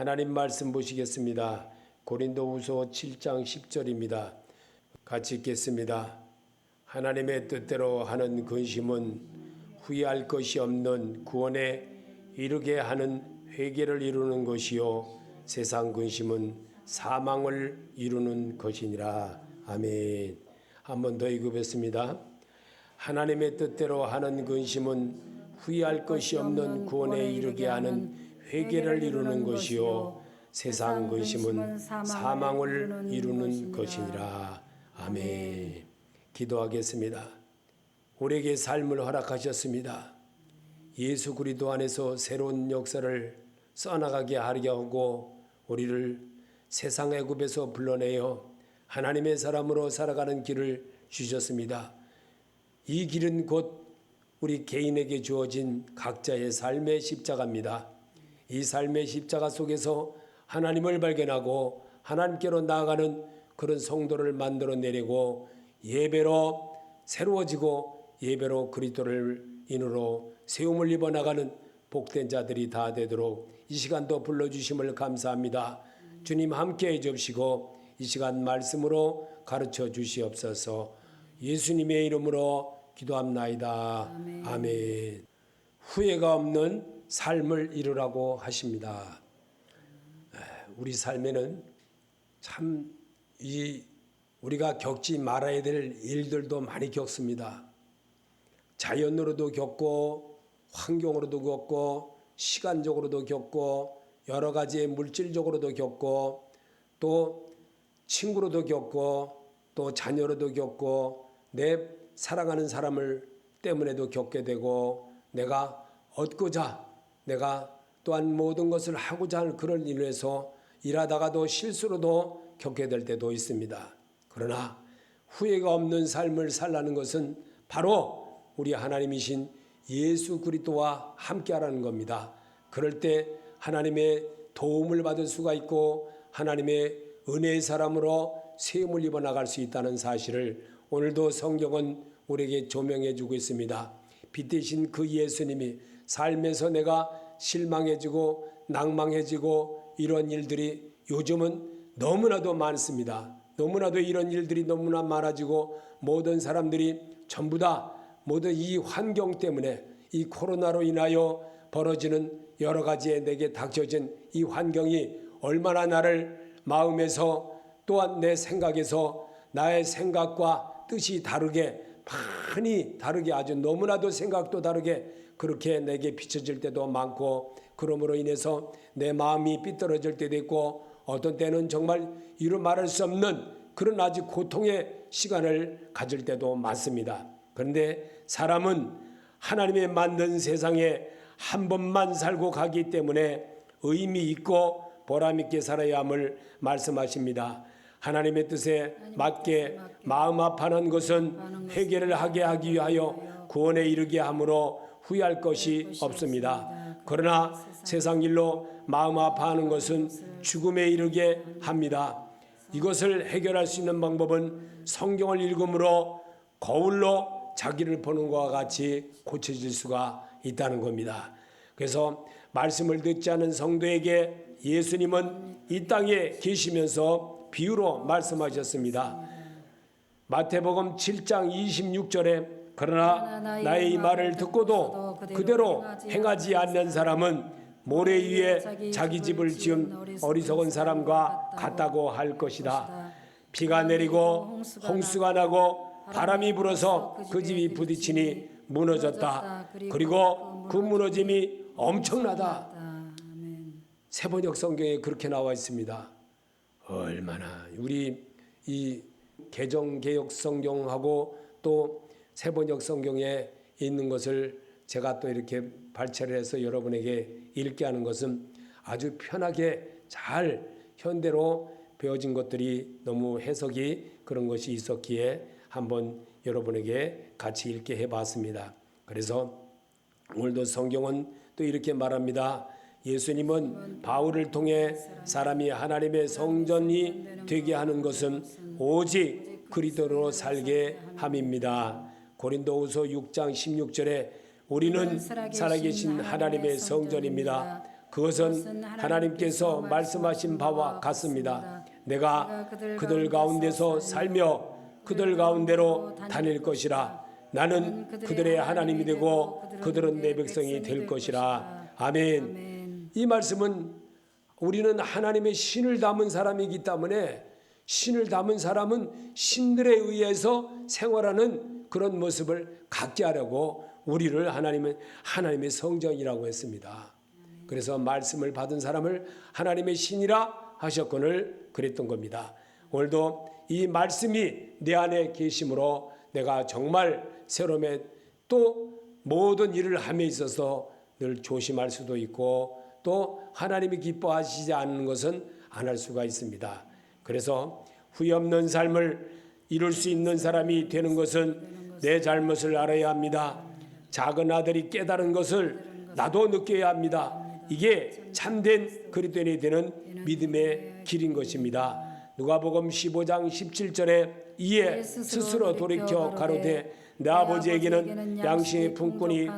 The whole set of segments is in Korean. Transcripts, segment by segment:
하나님 말씀 보시겠습니다. 고린도후서 7장 10절입니다. 같이 읽겠습니다. 하나님의 뜻대로 하는 근심은 후회할 것이 없는 구원에 이르게 하는 회개를 이루는 것이요 세상 근심은 사망을 이루는 것이니라. 아멘. 한 번 더 읽어보겠습니다. 하나님의 뜻대로 하는 근심은 후회할 것이 없는 구원에 이르게 하는 회개를 이루는 것이요 세상 근심은 사망을 이루는 것이니라. 아멘. 기도하겠습니다. 우리에게 삶을 허락하셨습니다. 예수 그리스도 안에서 새로운 역사를 써나가게 하려 하고 우리를 세상 애굽에서 불러내어 하나님의 사람으로 살아가는 길을 주셨습니다. 이 길은 곧 우리 개인에게 주어진 각자의 삶의 십자가입니다. 이 삶의 십자가 속에서 하나님을 발견하고 하나님께로 나아가는 그런 성도를 만들어내려고 예배로 새로워지고 예배로 그리스도를 인으로 세움을 입어나가는 복된 자들이 다 되도록 이 시간도 불러주심을 감사합니다. 주님 함께해 주시고 이 시간 말씀으로 가르쳐 주시옵소서. 예수님의 이름으로 기도합나이다. 아멘. 후회가 없는 삶을 이루라고 하십니다. 우리 삶에는 참 우리가 겪지 말아야 될 일들도 많이 겪습니다. 자연으로도 겪고 환경으로도 겪고 시간적으로도 겪고 여러 가지의 물질적으로도 겪고 또 친구로도 겪고 또 자녀로도 겪고 내 사랑하는 사람을 때문에도 겪게 되고 내가 얻고자 내가 또한 모든 것을 하고자 하는 그런 일로 해서 일하다가도 실수로도 겪게 될 때도 있습니다. 그러나 후회가 없는 삶을 살라는 것은 바로 우리 하나님이신 예수 그리스도와 함께하라는 겁니다. 그럴 때 하나님의 도움을 받을 수가 있고 하나님의 은혜의 사람으로 세움을 입어 나갈 수 있다는 사실을 오늘도 성경은 우리에게 조명해 주고 있습니다. 빛 대신 그 예수님이 삶에서 내가 실망해지고 낭망해지고 이런 일들이 요즘은 너무나도 많습니다. 너무나도 이런 일들이 너무나 많아지고 모든 사람들이 전부 다 모든 이 환경 때문에 이 코로나로 인하여 벌어지는 여러 가지에 내게 닥쳐진 이 환경이 얼마나 나를 마음에서 또한 내 생각에서 나의 생각과 뜻이 다르게 많이 다르게 아주 너무나도 생각도 다르게 그렇게 내게 비춰질 때도 많고 그러므로 인해서 내 마음이 삐뚤어질 때도 있고 어떤 때는 정말 이루 말할 수 없는 그런 아주 고통의 시간을 가질 때도 많습니다. 그런데 사람은 하나님의 만든 세상에 한 번만 살고 가기 때문에 의미 있고 보람 있게 살아야 함을 말씀하십니다. 하나님의 뜻에 맞게 마음 아파하는 것은 회개를 하게 하기 위하여 구원에 이르게 함으로 후회할 것이 없습니다. 그러나 세상 일로 마음 아파하는 것은 죽음에 이르게 합니다. 이것을 해결할 수 있는 방법은 성경을 읽음으로 거울로 자기를 보는 것과 같이 고쳐질 수가 있다는 겁니다. 그래서 말씀을 듣지 않은 성도에게 예수님은 이 땅에 계시면서 비유로 말씀하셨습니다. 마태복음 7장 26절에 그러나 나의 이 말을 듣고도 그대로 행하지 않는 사람은 모래 위에 자기 집을 지은 어리석은 사람과 같다고 할 것이다. 비가 내리고 홍수가 나고 바람이 불어서 그 집이 부딪히니 무너졌다. 그리고 그 무너짐이 엄청나다. 세번역 성경에 그렇게 나와 있습니다. 얼마나 우리 이 개정개역 성경하고 또 세번역 성경에 있는 것을 제가 또 이렇게 발췌를 해서 여러분에게 읽게 하는 것은 아주 편하게 잘 현대로 배워진 것들이 너무 해석이 그런 것이 있었기에 한번 여러분에게 같이 읽게 해봤습니다. 그래서 오늘도 성경은 또 이렇게 말합니다. 예수님은 바울을 통해 사람이 하나님의 성전이 되게 하는 것은 오직 그리스도로 살게 함입니다. 고린도후서 6장 16절에 우리는 살아계신 하나님의 성전입니다. 그것은 하나님께서 말씀하신 바와 같습니다. 내가 그들 가운데서 살며 그들 가운데로 다닐 것이라. 나는 그들의 하나님이 되고 그들은 내 백성이 될 것이라. 아멘. 이 말씀은 우리는 하나님의 신을 담은 사람이기 때문에 신을 담은 사람은 신들에 의해서 생활하는 그런 모습을 갖게 하려고 우리를 하나님의 성전이라고 했습니다. 그래서 말씀을 받은 사람을 하나님의 신이라 하셨거늘 그랬던 겁니다. 오늘도 이 말씀이 내 안에 계심으로 내가 정말 새로움에 또 모든 일을 함에 있어서 늘 조심할 수도 있고 또 하나님이 기뻐하시지 않는 것은 안 할 수가 있습니다. 그래서 후회 없는 삶을 이룰 수 있는 사람이 되는 것은 내 잘못을 알아야 합니다. 작은 아들이 깨달은 것을 나도 느껴야 합니다. 이게 참된 그리스도인이 되는 믿음의 길인 것입니다. 누가복음 15장 17절에 이에 스스로 돌이켜 가로되 내 아버지에게는 양식의 품꾼이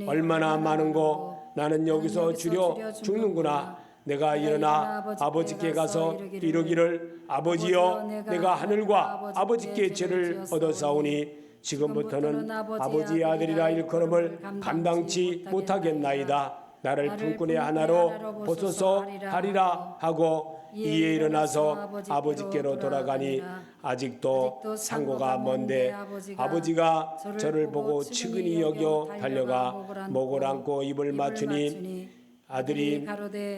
얼마나 많은고 나는 여기서 주려 죽는구나. 내가 일어나 아버지께 가서 이르기를 아버지여 내가 하늘과 아버지께 죄를 얻어사오니 지금부터는 아버지의 아들이라 일컬음을 감당치 못하겠나이다. 나를 품꾼의 하나로 보소서 하리라 하고 이에 일어나서 아버지께로 돌아가니 아직도 상고가 먼데 아버지가 저를 보고 측은히 여겨 달려가 목을 안고 입을 맞추니 아들이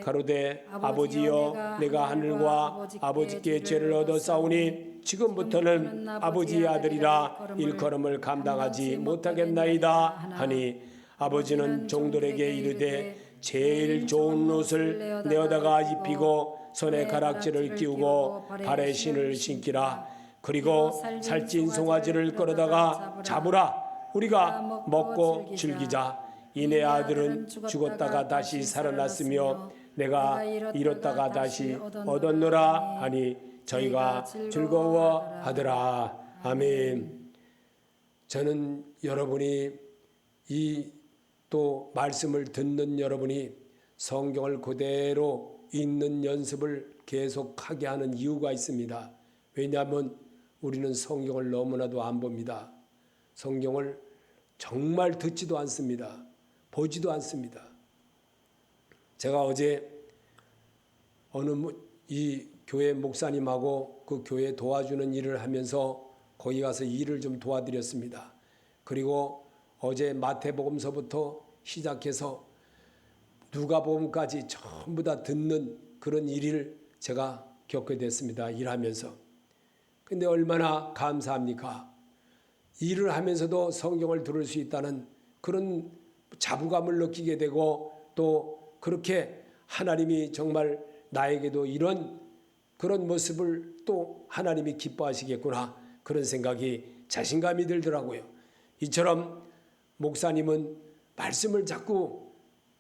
가로되 아버지여 내가 하늘과 아버지께 죄를 얻어 싸우니 지금부터는 아버지의 아들이라 일컬음을 감당하지 못하겠나이다 하니 아버지는 종들에게 이르되 제일 좋은 옷을 내어다가 입히고 손에 가락지를 끼우고 발에 신을 신기라. 그리고 살찐 송아지를 끌어다가 잡으라. 우리가 먹고 즐기자. 이내 아들은 죽었다가 다시 살아났으며 내가 잃었다가 다시 얻었노라 하니 저희가 즐거워하더라. 아멘. 저는 여러분이 이 또 말씀을 듣는 여러분이 성경을 그대로 읽는 연습을 계속하게 하는 이유가 있습니다. 왜냐하면 우리는 성경을 너무나도 안 봅니다. 성경을 정말 듣지도 않습니다. 보지도 않습니다. 제가 어제 어느 이 교회 목사님하고 그 교회 도와주는 일을 하면서 거기 가서 일을 좀 도와드렸습니다. 그리고 어제 마태복음서부터 시작해서 누가복음까지 전부 다 듣는 그런 일을 제가 겪게 됐습니다. 일하면서. 근데 얼마나 감사합니까? 일을 하면서도 성경을 들을 수 있다는 그런 자부감을 느끼게 되고 또 그렇게 하나님이 정말 나에게도 이런 그런 모습을 또 하나님이 기뻐하시겠구나 그런 생각이 자신감이 들더라고요. 이처럼 목사님은 말씀을 자꾸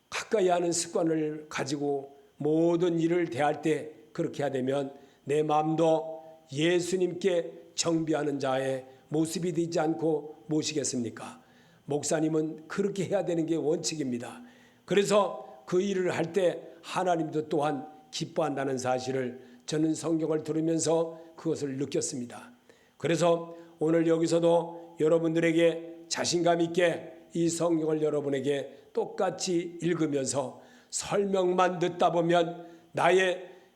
가까이 하는 습관을 가지고 모든 일을 대할 때 그렇게 해야 되면 내 마음도 예수님께 정비하는 자의 모습이 되지 않고 무엇이겠습니까? 목사님은 그렇게 해야 되는 게 원칙입니다. 그래서 그 일을 할 때 하나님도 또한 기뻐한다는 사실을 저는 성경을 들으면서 그것을 느꼈습니다. 그래서 오늘 여기서도 여러분들에게 자신감 있게 이 성경을 여러분에게 똑같이 읽으면서 설명만 듣다 보면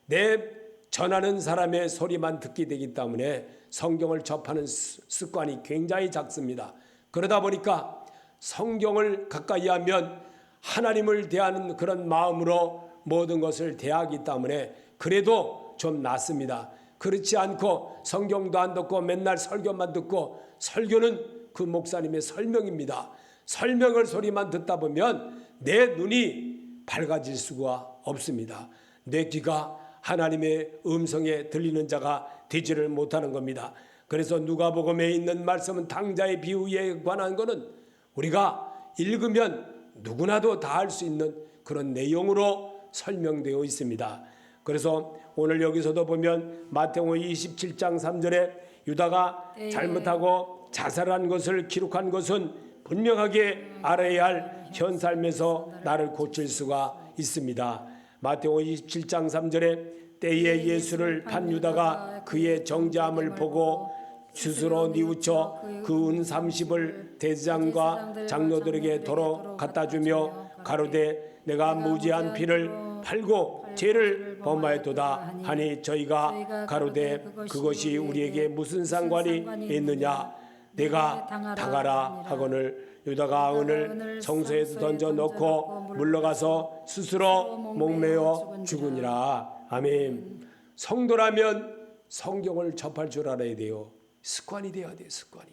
내 전하는 사람의 소리만 듣게 되기 때문에 성경을 접하는 습관이 굉장히 작습니다. 그러다 보니까 성경을 가까이 하면 하나님을 대하는 그런 마음으로 모든 것을 대하기 때문에 그래도 좀 낫습니다. 그렇지 않고 성경도 안 듣고 맨날 설교만 듣고 설교는 그 목사님의 설명입니다. 설명을 소리만 듣다 보면 내 눈이 밝아질 수가 없습니다. 내 귀가 하나님의 음성에 들리는 자가 되지를 못하는 겁니다. 그래서 누가복음에 있는 말씀은 탕자의 비유에 관한 것은 우리가 읽으면 누구나도 다 할 수 있는 그런 내용으로 설명되어 있습니다. 그래서 오늘 여기서도 보면 마태복음 27장 3절에 유다가 잘못하고 자살한 것을 기록한 것은 분명하게 알아야 할 현 삶에서 나를 고칠 수가 있습니다. 마태복음 27장 3절에 때에 예수를 판 유다가 그의 정죄함을 보고 스스로 뉘우쳐 그 은 30을 대제사장과 장로들에게 도로 갖다 주며 가로되 내가 무죄한 피를 팔고 죄를 범하였도다 하니 저희가 가로되 그것이 우리에게 무슨 상관이 있느냐 내가 당하라 하거늘 유다가 은을 성소에 던져 넣고 물러가서 스스로 목매어 죽으니라. 아멘. 성도라면 성경을 접할 줄 알아야 돼요. 습관이 돼야 돼요. 습관이.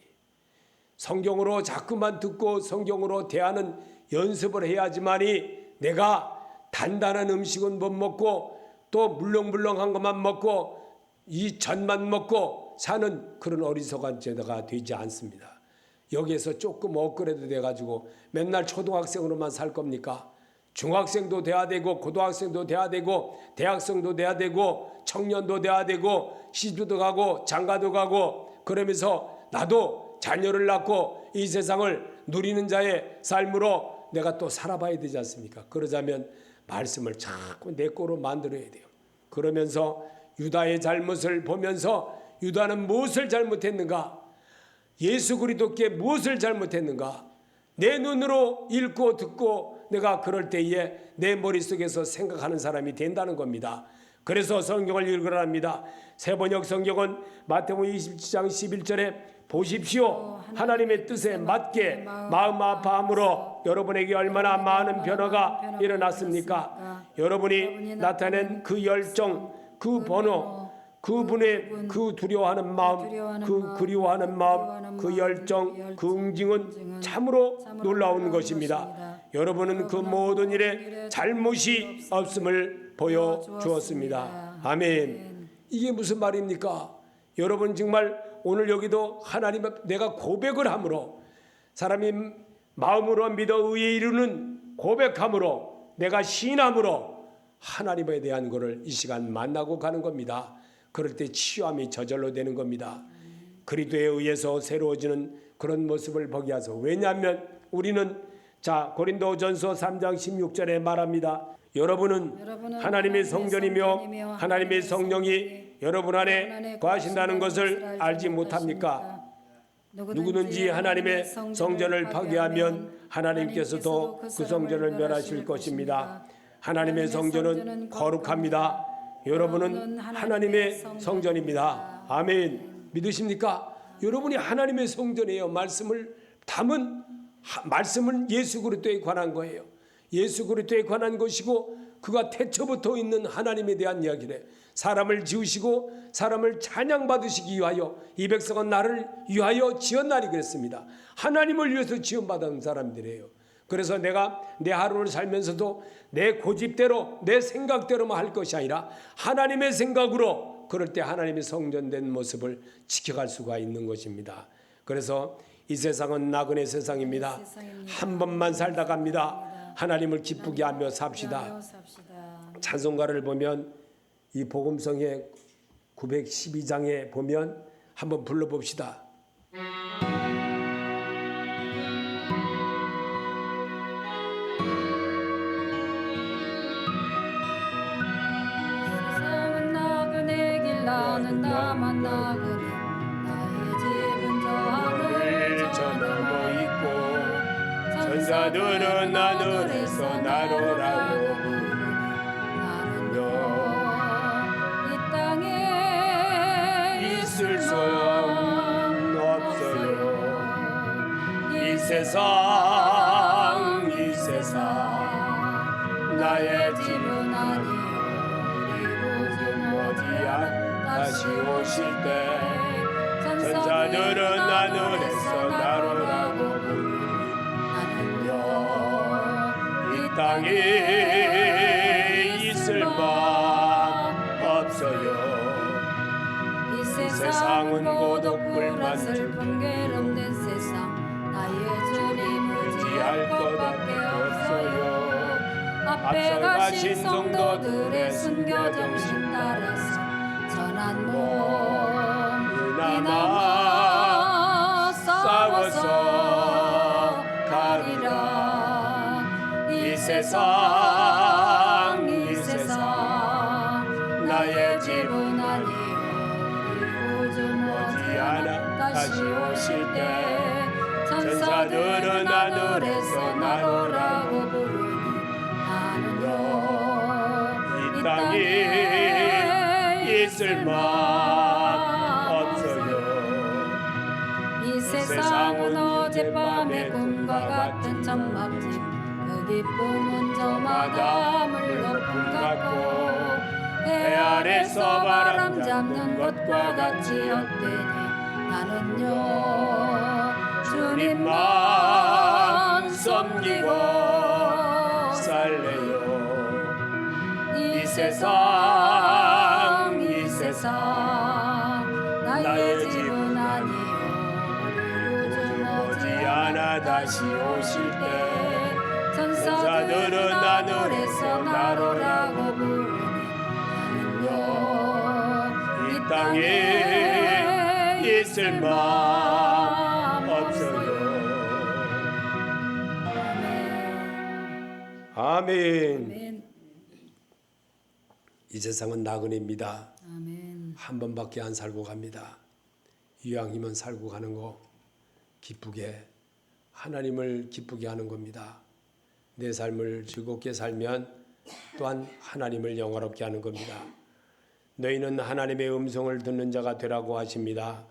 성경으로 자꾸만 듣고 성경으로 대하는 연습을 해야지만이 내가 단단한 음식은 못 먹고 또 물렁물렁한 것만 먹고 이 젖만 먹고 사는 그런 어리석은 제도가 되지 않습니다. 여기에서 조금 업그레이드 돼가지고 맨날 초등학생으로만 살 겁니까? 중학생도 돼야 되고 고등학생도 돼야 되고 대학생도 돼야 되고 청년도 돼야 되고 시집도 가고 장가도 가고 그러면서 나도 자녀를 낳고 이 세상을 누리는 자의 삶으로 내가 또 살아봐야 되지 않습니까? 그러자면 말씀을 자꾸 내 거로 만들어야 돼요. 그러면서 유다의 잘못을 보면서 유다는 무엇을 잘못했는가? 예수 그리스도께 무엇을 잘못했는가? 내 눈으로 읽고 듣고 내가 그럴 때에 내 머릿속에서 생각하는 사람이 된다는 겁니다. 그래서 성경을 읽으랍니다. 세번역 성경은 마태복음 27장 11절에 보십시오. 하나님의 뜻에 맞게 마음 아파함으로 여러분에게 얼마나 많은 변화가 일어났습니까? 여러분이 나타낸 그 열정, 그 번호, 그분의 그 두려워하는 마음, 그 그리워하는 마음, 그 열정, 그 응징은 참으로 놀라운 것입니다. 여러분은 그 모든 일에 잘못이 없음을 보여주었습니다. 아멘. 이게 무슨 말입니까? 여러분 정말 오늘 여기도 하나님 내가 고백을 함으로 사람이 마음으로 믿어 의에 이르는 고백함으로 내가 신함으로 하나님에 대한 것을 이 시간 만나고 가는 겁니다. 그럴 때 치유함이 저절로 되는 겁니다. 그리스도에 의해서 새로워지는 그런 모습을 보게 하소. 왜냐하면 우리는 고린도전서 3장 16절에 말합니다. 여러분은 하나님의 성전이며 하나님의 성령이 여러분 안에 거하신다는 것을 알지 못합니까? 누구든지 하나님의 성전을 파괴하면 하나님께서도 그 성전을 멸하실 것입니다. 하나님의 성전은 거룩합니다. 여러분은 하나님의 성전입니다. 아멘. 믿으십니까? 여러분이 하나님의 성전이에요. 말씀을 담은 말씀은 예수 그리스도에 관한 거예요. 예수 그리스도에 관한 것이고 그가 태초부터 있는 하나님에 대한 이야기래. 사람을 지으시고 사람을 찬양받으시기 위하여 이 백성은 나를 위하여 지었나니 그랬습니다. 하나님을 위해서 지원받은 사람들이에요. 그래서 내가 내 하루를 살면서도 내 고집대로 내 생각대로만 할 것이 아니라 하나님의 생각으로 그럴 때 하나님의 성전된 모습을 지켜갈 수가 있는 것입니다. 그래서 이 세상은 나그네 세상입니다. 한 번만 살다 갑니다. 하나님을 기쁘게 하며 삽시다. 찬송가를 보면 이 복음성의 912장에 보면 한번 불러봅시다. 세상은 나그네 길 나는 나만 나그네 나의 집은 저 하늘 저 넘어 있고 천사들은 하늘에서 나로라고 나는요 이 땅에 있을 수 없어요. 이 세상 나의 집은 아니요 어디야 다시 오실 때 천사들은 하늘에서 나로라고 부르니 이 땅에 있을 법 없어요. 이 세상은 고독 불만 슬픔 괴로움된 세상 나의 주님을 의지할 것밖에 없어요. 앞에 가신 성도들의 순교 정신 따라서 전한 몸 이나마 싸워서 가리라. 이 세상 나의 집은 아니요 좀 머지않아 다시 오실 때 천사들은 하늘에서 나로라고 부르니 나는요 이 땅에 있을 맘 없어요. 이 세상은 어젯밤의 꿈과 같은 천막집 그 기쁨은 저마다 물 높음 같고 해 아래서 바람 잡는 것과 같이 헛되니 나는요 주님만 섬기고 살래요. 이 세상 나의 집은 아니요 요즘 머지않아 다시 오실 때 천사들은 하늘에서 나로라고 부르니 나는요 이 땅에 있을 맘 없어요. 아멘. 아멘. 이 세상은 나그네입니다. 아멘. 한 번밖에 안 살고 갑니다. 이왕이면 살고 가는 거 기쁘게 하나님을 기쁘게 하는 겁니다. 내 삶을 즐겁게 살면 또한 하나님을 영화롭게 하는 겁니다. 너희는 하나님의 음성을 듣는 자가 되라고 하십니다.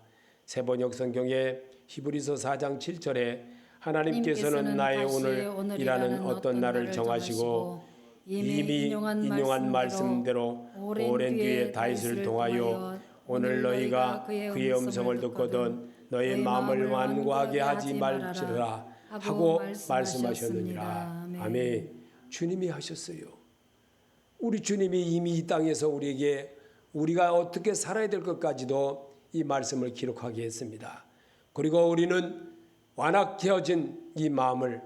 세번역 성경의 히브리서 4장 7절에 하나님께서는 나의 오늘이라는 어떤 날을 정하시고 이미 인용한 말씀대로 오랜 뒤에 다윗을 통하여 오늘 너희가 그의 음성을 듣거든 너의 마음을 완고하게 하지 말지라 하고 말씀하셨느니라. 아멘. 주님이 하셨어요. 우리 주님이 이미 이 땅에서 우리에게 우리가 어떻게 살아야 될 것까지도 이 말씀을 기록하게 했습니다. 그리고 우리는 완악해진 이 마음을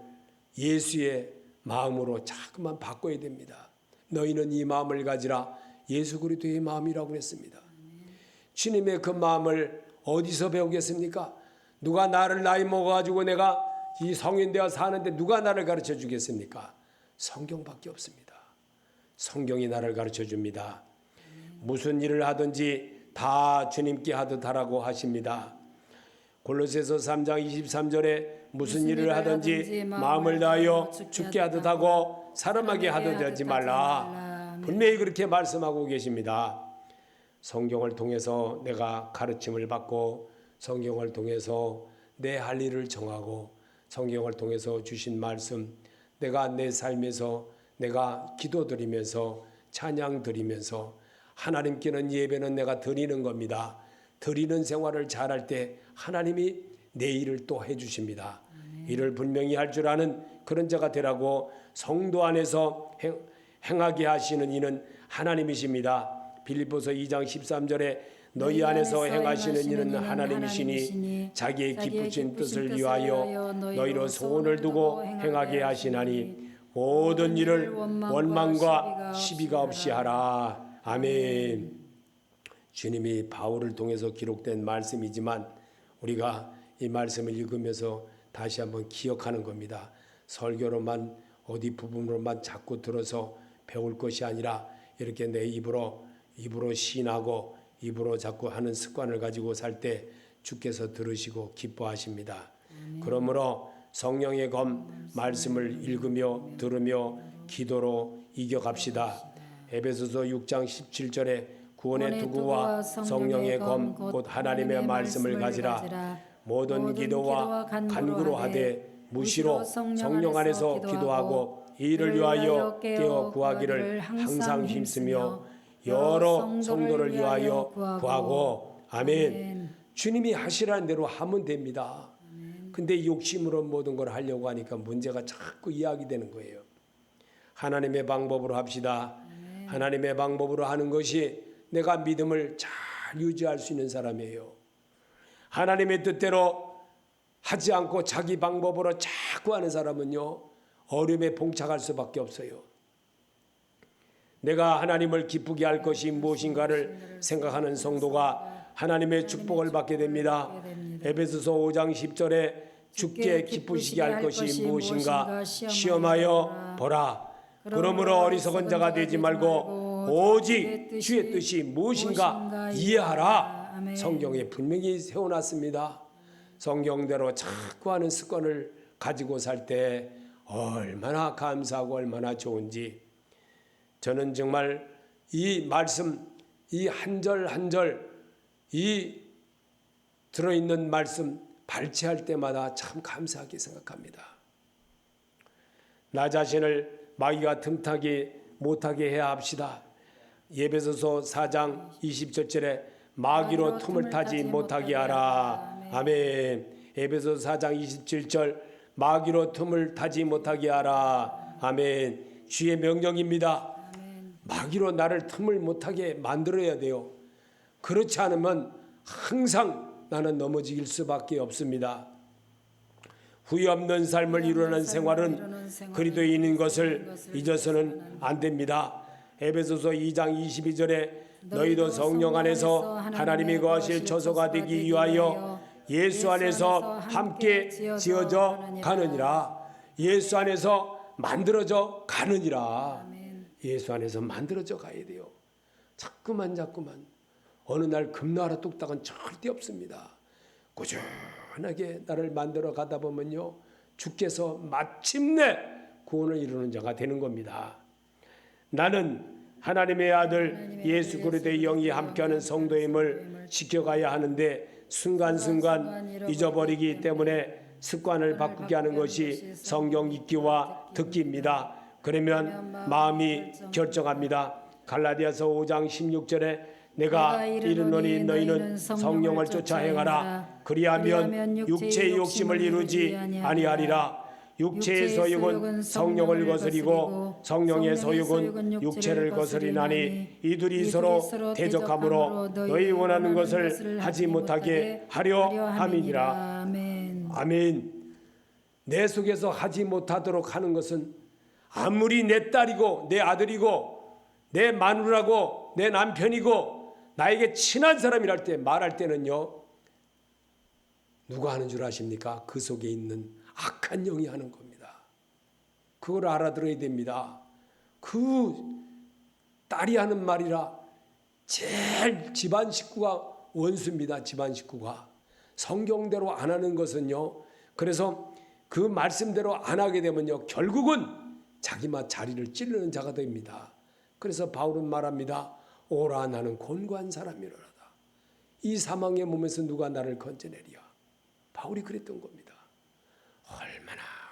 예수의 마음으로 자꾸만 바꿔야 됩니다. 너희는 이 마음을 가지라. 예수 그리스도의 마음이라고 했습니다. 주님의 그 마음을 어디서 배우겠습니까? 누가 나를 나이 먹어가지고 내가 이 성인 되어 사는데 누가 나를 가르쳐 주겠습니까? 성경밖에 없습니다. 성경이 나를 가르쳐 줍니다. 무슨 일을 하든지 다 주님께 하듯 하라고 하십니다. 골로새서 3장 23절에 무슨 일을 하든지 마음을 다하여 죽게 하듯 하고 사람에게 하듯 하지 말라. 분명히 그렇게 말씀하고 계십니다. 성경을 통해서 내가 가르침을 받고 성경을 통해서 내 할 일을 정하고 성경을 통해서 주신 말씀 내가 내 삶에서 내가 기도드리면서 찬양 드리면서 하나님께는 예배는 내가 드리는 겁니다. 드리는 생활을 잘할 때 하나님이 내 일을 또 해주십니다. 일을 분명히 할 줄 아는 그런 자가 되라고 성도 안에서 행하게 하시는 이는 하나님이십니다. 빌립보서 2장 13절에 너희 안에서 행하시는 이는 하나님이시니 자기의 기쁘신 뜻을 위하여 너희로 소원을 두고 행하게 하시나니 모든 일을 원망과 시비가 없이 하라. 아멘. 주님이 바울을 통해서 기록된 말씀이지만 우리가 이 말씀을 읽으면서 다시 한번 기억하는 겁니다. 설교로만 어디 부분으로만 자꾸 들어서 배울 것이 아니라 이렇게 내 입으로 시인하고 입으로 자꾸 하는 습관을 가지고 살 때 주께서 들으시고 기뻐하십니다. 그러므로 성령의 검 말씀을 읽으며 들으며 기도로 이겨갑시다. 에베소서 6장 17절에 구원의 투구와 성령의 검 곧 하나님의 말씀을 가지라. 모든 기도와 간구로 하되 무시로 성령 안에서 기도하고 이를 위하여 깨어 구하기를 항상 힘쓰며 여러 성도를 위하여 구하고. 아멘. 주님이 하시라는 대로 하면 됩니다. 근데 욕심으로 모든 걸 하려고 하니까 문제가 자꾸 이야기되는 거예요. 하나님의 방법으로 합시다. 하나님의 방법으로 하는 것이 내가 믿음을 잘 유지할 수 있는 사람이에요. 하나님의 뜻대로 하지 않고 자기 방법으로 자꾸 하는 사람은요, 어려움에 봉착할 수밖에 없어요. 내가 하나님을 기쁘게 할 것이 무엇인가를 생각하는 성도가 하나님의 축복을 받게 됩니다. 에베소서 5장 10절에 주께 기쁘시게 할 것이 무엇인가 시험하여 보라. 그러므로 어리석은 자가 되지 말고 오직 주의 뜻이 무엇인가 무엇인가 이해하라. 아멘. 성경에 분명히 세워놨습니다. 성경대로 자꾸 하는 습관을 가지고 살 때 얼마나 감사하고 얼마나 좋은지, 저는 정말 이 말씀, 이 한 절 한 절, 이 들어있는 말씀 발췌할 때마다 참 감사하게 생각합니다. 나 자신을 마귀가 틈타기 못하게 해야 합시다. 에베소서 4장 20절에 마귀로 틈을 타지 못하게 하라. 아멘. 에베소서 4장 27절 마귀로 틈을 타지 못하게 하라. 아멘. 주의 명령입니다. 마귀로 나를 틈을 못하게 만들어야 돼요. 그렇지 않으면 항상 나는 넘어질 수밖에 없습니다. 후회 없는 삶을 이루는 생활은 그리스도인인 것을 잊어서는 안 됩니다. 에베소서 2장 22절에 너희도 성령 안에서 하나님이 거하실 처소가 되기 위하여 예수 안에서 함께 지어져 가느니라. 예수 안에서 만들어져 가느니라. 예수 안에서 만들어져 가야 돼요. 자꾸만 어느 날 금나라 뚝딱은 절대 없습니다. 꾸준하게 나를 만들어 가다 보면요, 주께서 마침내 구원을 이루는 자가 되는 겁니다. 나는 하나님의 아들 예수 그리스도의 영이 함께하는 성도임을 지켜가야 하는데 순간순간 잊어버리기 때문에 습관을 바꾸게 하는 것이 성경 읽기와 듣기입니다. 그러면 마음이 결정합니다. 갈라디아서 5장 16절에 내가 이르노니 너희는 성령을 쫓아 행하라. 그리하면 육체의 욕심을 이루지 아니하리라. 육체의 소욕은 성령을 거스리고 성령의 소욕은 육체를 거스리나니 이들이 서로 대적하므로 너희 원하는 것을 하지 못하게 하려 함이니라. 아멘. 내 속에서 하지 못하도록 하는 것은 아무리 내 딸이고 내 아들이고 내 마누라고 내 남편이고 나에게 친한 사람이랄 때 말할 때는요, 누가 하는 줄 아십니까? 그 속에 있는 악한 영이 하는 겁니다. 그걸 알아들어야 됩니다. 그 딸이 하는 말이라 제일 집안 식구가 원수입니다. 집안 식구가 성경대로 안 하는 것은요, 그래서 그 말씀대로 안 하게 되면요, 결국은 자기 맛 자리를 찌르는 자가 됩니다. 그래서 바울은 말합니다. 오라 나는 곤고한 사람이로다. 이 사망의 몸에서 누가 나를 건져내리야. 바울이 그랬던 겁니다.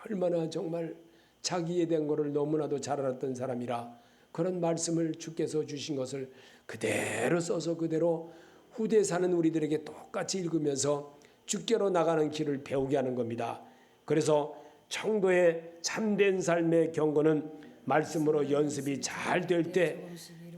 얼마나 정말 자기에 대한 것을 너무나도 잘 알았던 사람이라 그런 말씀을 주께서 주신 것을 그대로 써서 그대로 후대에 사는 우리들에게 똑같이 읽으면서 주께로 나가는 길을 배우게 하는 겁니다. 그래서 청도의 참된 삶의 경고는 말씀으로 연습이 잘 될 때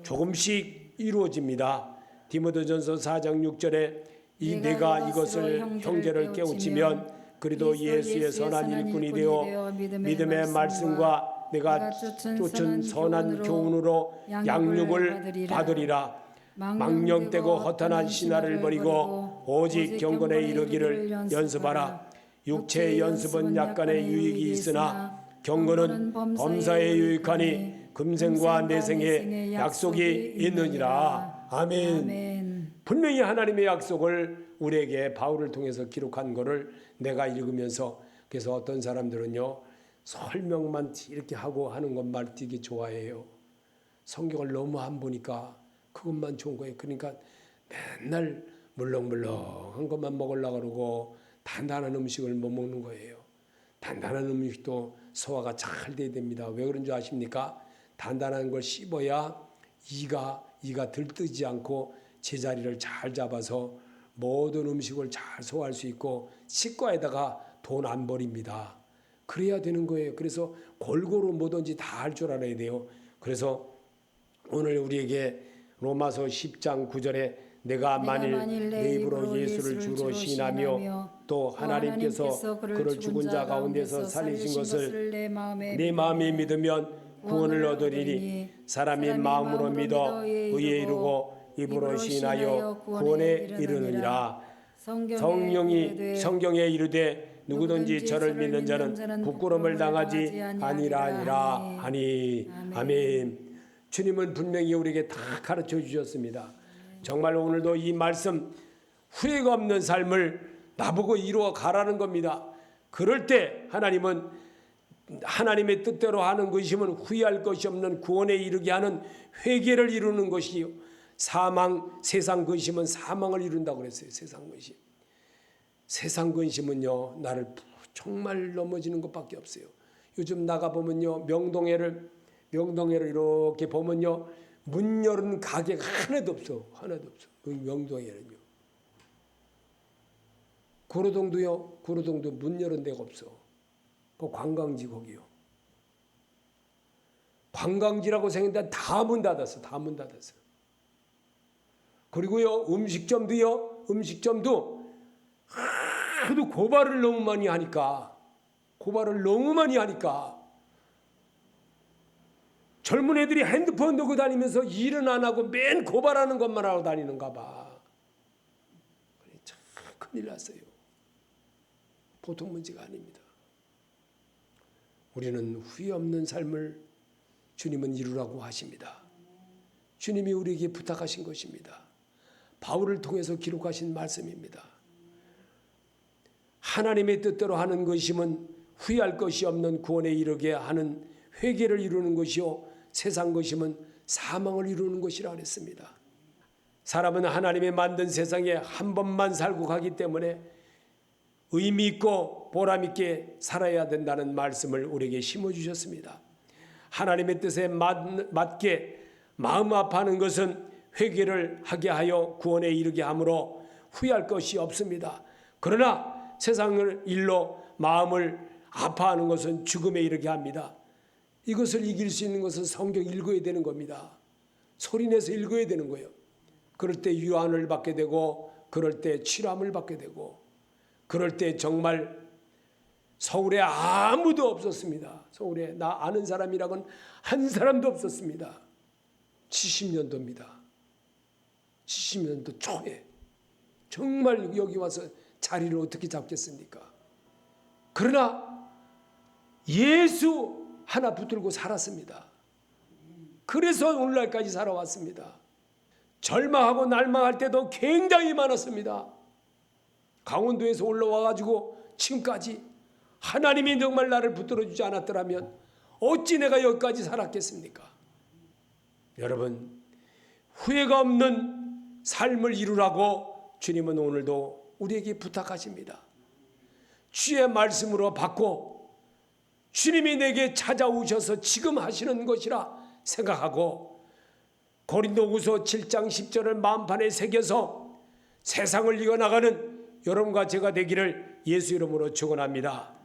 조금씩 이루어집니다. 디모데전서 4장 6절에 내가 이것을 형제를 깨우치면 그래도 예수의 선한 일꾼이 되어 믿음의 말씀과 내가 쫓은 선한 교훈으로 양육을 받으리라. 망령되고 허탄한 신화를 버리고 오직 경건에 이르기를 연습하라. 육체의 연습은 약간의 유익이 있으나 경건은 범사에 유익하니 금생과 내생에 약속이 있느니라. 아멘. 분명히 하나님의 약속을 우리에게 바울을 통해서 기록한 것을 내가 읽으면서, 그래서 어떤 사람들은요, 설명만 이렇게 하고 하는 것만 되게 좋아해요. 성경을 너무 안 보니까 그것만 좋은 거예요. 그러니까 맨날 물렁물렁한 것만 먹으려고 그러고 단단한 음식을 못 먹는 거예요. 단단한 음식도 소화가 잘 돼야 됩니다. 왜 그런 줄 아십니까? 단단한 걸 씹어야 이가 들뜨지 않고 제자리를 잘 잡아서 모든 음식을 잘 소화할 수 있고 치과에다가 돈 안 버립니다. 그래야 되는 거예요. 그래서 골고루 뭐든지 다 할 줄 알아야 돼요. 그래서 오늘 우리에게 로마서 10장 9절에 내가 만일 내 입으로 예수를 주로 시인하며 또 하나님께서 그를 죽은 자 가운데서 살리신 것을 내 마음에 믿으면 구원을 얻으리니 사람이 마음으로 믿어 의에 이르고 입으로 시인하여 구원에 이르느니라. 성경에 이르되 누구든지 저를 믿는 자는 부끄러움을 당하지 아니라 하니. 아멘. 주님은 분명히 우리에게 다 가르쳐 주셨습니다. 정말 오늘도 이 말씀 후회가 없는 삶을 나보고 이루어 가라는 겁니다. 그럴 때 하나님은 하나님의 뜻대로 하는 것이면 후회할 것이 없는 구원에 이르게 하는 회개를 이루는 것이요. 세상 근심은 사망을 이룬다고 그랬어요. 세상 근심. 세상 근심은요, 나를 정말 넘어지는 것밖에 없어요. 요즘 나가보면요, 명동회를 이렇게 보면요, 문 열은 가게가 하나도 없어. 하나도 없어. 그 명동회는요. 구로동도 문 열은 데가 없어. 그 관광지 거기요. 관광지라고 생각했는데 다 문 닫았어. 다 문 닫았어. 그리고요, 음식점도 하도 고발을 너무 많이 하니까 젊은 애들이 핸드폰 들고 다니면서 일은 안 하고 맨 고발하는 것만 하고 다니는가 봐. 참 큰일 났어요. 보통 문제가 아닙니다. 우리는 후회 없는 삶을 주님은 이루라고 하십니다. 주님이 우리에게 부탁하신 것입니다. 바울을 통해서 기록하신 말씀입니다. 하나님의 뜻대로 하는 것이면 후회할 것이 없는 구원에 이르게 하는 회개를 이루는 것이요, 세상 것이면 사망을 이루는 것이라 그랬습니다. 사람은 하나님의 만든 세상에 한 번만 살고 가기 때문에 의미 있고 보람 있게 살아야 된다는 말씀을 우리에게 심어주셨습니다. 하나님의 뜻에 맞게 마음 아파하는 것은 회개를 하게 하여 구원에 이르게 하므로 후회할 것이 없습니다. 그러나 세상을 일로 마음을 아파하는 것은 죽음에 이르게 합니다. 이것을 이길 수 있는 것은 성경 읽어야 되는 겁니다. 소리내서 읽어야 되는 거예요. 그럴 때 유한을 받게 되고, 그럴 때 치료함을 받게 되고, 그럴 때 정말 서울에 아무도 없었습니다. 서울에 나 아는 사람이라고는 한 사람도 없었습니다. 70년도입니다. 70년도 초에 정말 여기 와서 자리를 어떻게 잡겠습니까? 그러나 예수 하나 붙들고 살았습니다. 그래서 오늘날까지 살아왔습니다. 절망하고 날망할 때도 굉장히 많았습니다. 강원도에서 올라와가지고 지금까지 하나님이 정말 나를 붙들어주지 않았더라면 어찌 내가 여기까지 살았겠습니까? 여러분, 후회가 없는 삶을 이루라고 주님은 오늘도 우리에게 부탁하십니다. 주의 말씀으로 받고 주님이 내게 찾아오셔서 지금 하시는 것이라 생각하고 고린도후서 7장 10절을 마음판에 새겨서 세상을 이겨나가는 여러분과 제가 되기를 예수 이름으로 축원합니다.